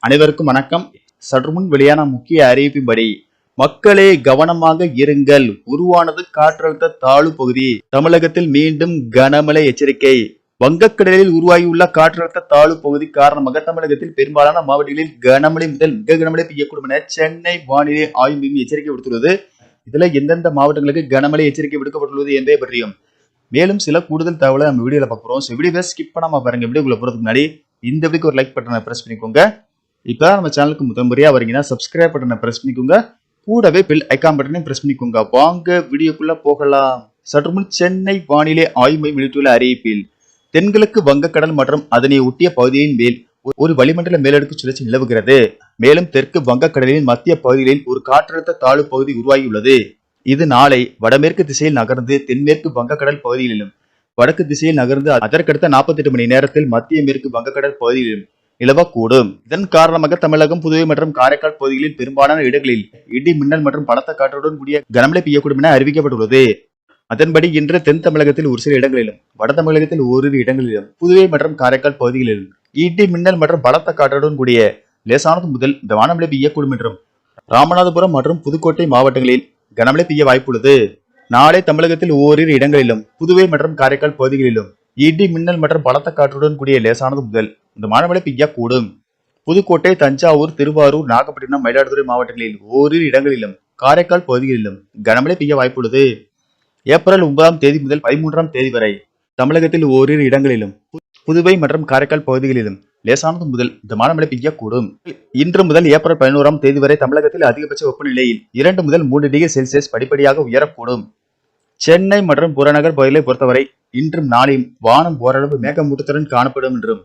அனைவருக்கும் வணக்கம். சற்று முன் வெளியான முக்கிய அறிவிப்பின்படி மக்களே கவனமாக இருங்கள், உருவானது காற்றழுத்த தாழ்வு பகுதி. தமிழகத்தில் மீண்டும் கனமழை எச்சரிக்கை. வங்கக்கடலில் உருவாகியுள்ள காற்றழுத்த தாழ்வு பகுதி காரணமாக தமிழகத்தில் பெரும்பாலான மாவட்டங்களில் கனமழை முதல் மிக கனமழை பெய்யக்கூடும் என சென்னை வானிலை ஆய்வு மையம் எச்சரிக்கை விடுத்துள்ளது. இதுல எந்தெந்த மாவட்டங்களுக்கு கனமழை எச்சரிக்கை விடுக்கப்பட்டுள்ளது என்பதை பற்றியும் மேலும் சில கூடுதல் தகவலை நம்ம வீடியோல பார்க்கிறோம். வீடியோ ஸ்கிப் பண்ணாம பாருங்க. வீடியோக்குள்ள போறதுக்கு முன்னாடி இந்த வீடியோக்கு ஒரு லைக் பட்டனை பிரஸ் பண்ணிக்கோங்க. இப்போ நம்ம சேனலுக்கு முதன்முறையா வரீங்கன்னா சப்ஸ்கிரைப் பட்டனை பிரஸ் பண்ணிக்கோங்க. கூடவே பெல் ஐகான் பட்டனையும் பிரஸ் பண்ணிக்கோங்க. வாங்க வீடியோக்குள்ள போகலாம். சற்று முன் சென்னை வானிலை ஆய்வு மையம் வெளியிட்டுள்ள அறிவிப்பில் தென்கிழக்கு வங்கக்கடல் மற்றும் அதனை ஒட்டிய பகுதியின் மேல் ஒரு வளிமண்டல மேலடுக்கு சுழற்சி நிலவுகிறது. மேலும் தெற்கு வங்கக்கடலின் மத்திய பகுதிகளில் ஒரு காற்றழுத்த தாழ்வு பகுதி உருவாகியுள்ளது. இது நாளை வடமேற்கு திசையில் நகர்ந்து தென்மேற்கு வங்கக்கடல் பகுதியிலும் வடக்கு திசையில் நகர்ந்து அதற்கடுத்த 48 மணி நேரத்தில் மத்திய மேற்கு வங்கக்கடல் பகுதியிலும் நிலவக்கூடும். இதன் காரணமாக தமிழகம், புதுவை மற்றும் காரைக்கால் பகுதிகளில் பெரும்பாலான இடங்களில் இடி, மின்னல் மற்றும் பலத்த காற்றுடன் கூடிய கனமழை பெய்யக்கூடும் என அறிவிக்கப்பட்டுள்ளது. அதன்படி இன்று தென் தமிழகத்தில் ஒரு சில இடங்களிலும், வட தமிழகத்தில் ஓரிரு இடங்களிலும், புதுவை மற்றும் காரைக்கால் பகுதிகளிலும் இடி, மின்னல் மற்றும் பலத்த காற்றுடன் கூடிய லேசானது முதல் கனமழை பெய்யக்கூடும் என்றும் ராமநாதபுரம் மற்றும் புதுக்கோட்டை மாவட்டங்களில் கனமழை பெய்ய வாய்ப்புள்ளது. நாளை தமிழகத்தில் ஓரிரு இடங்களிலும், புதுவை மற்றும் காரைக்கால் பகுதிகளிலும் இடி, மின்னல் மற்றும் பலத்த காற்றுடன் கூடிய லேசானது முதல் மழை பெய்யக்கூடும். புதுக்கோட்டை, தஞ்சாவூர், திருவாரூர், நாகப்பட்டினம், மயிலாடுதுறை மாவட்டங்களில் ஓரிரு இடங்களிலும், காரைக்கால் பகுதிகளிலும் கனமழை பெய்ய வாய்ப்புள்ளது. ஏப்ரல் 9ஆம் தேதி முதல் 13ஆம் தேதி வரை தமிழகத்தில் ஓரிரு இடங்களிலும், புதுவை மற்றும் காரைக்கால் பகுதிகளிலும் லேசானது முதல் மழை பெய்யக்கூடும். இன்று முதல் ஏப்ரல் 11ஆம் தேதி வரை தமிழகத்தில் அதிகபட்ச வெப்பநிலையில் 2 முதல் 3 டிகிரி செல்சியஸ் படிப்படியாக உயரக்கூடும். சென்னை மற்றும் புறநகர் பகுதிகளை பொறுத்தவரை இன்றும் நாளையும் வானம் ஓரளவு மேகமூட்டத்துடன் காணப்படும் என்றும்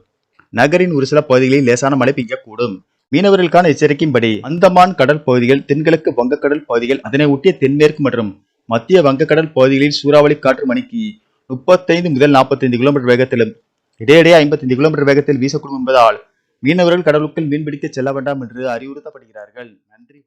நகரின் ஒரு சில பகுதிகளில் லேசான மழை பெய்யக்கூடும். மீனவர்களுக்கான எச்சரிக்கையின்படி அந்தமான் கடல் பகுதிகள், தென்கிழக்கு வங்கக்கடல் பகுதிகள், அதனை ஒட்டிய தென்மேற்கு மற்றும் மத்திய வங்கக்கடல் பகுதிகளில் சூறாவளி காற்று மணிக்கு 35 முதல் 45 கிலோமீட்டர் வேகத்திலும் இடையிடையே 55 கிலோமீட்டர் வேகத்தில் வீசக்கூடும் என்பதால் மீனவர்கள் கடலுக்குள் மீன்பிடிக்க செல்ல வேண்டாம் என்று அறிவுறுத்தப்படுகிறார்கள். நன்றி.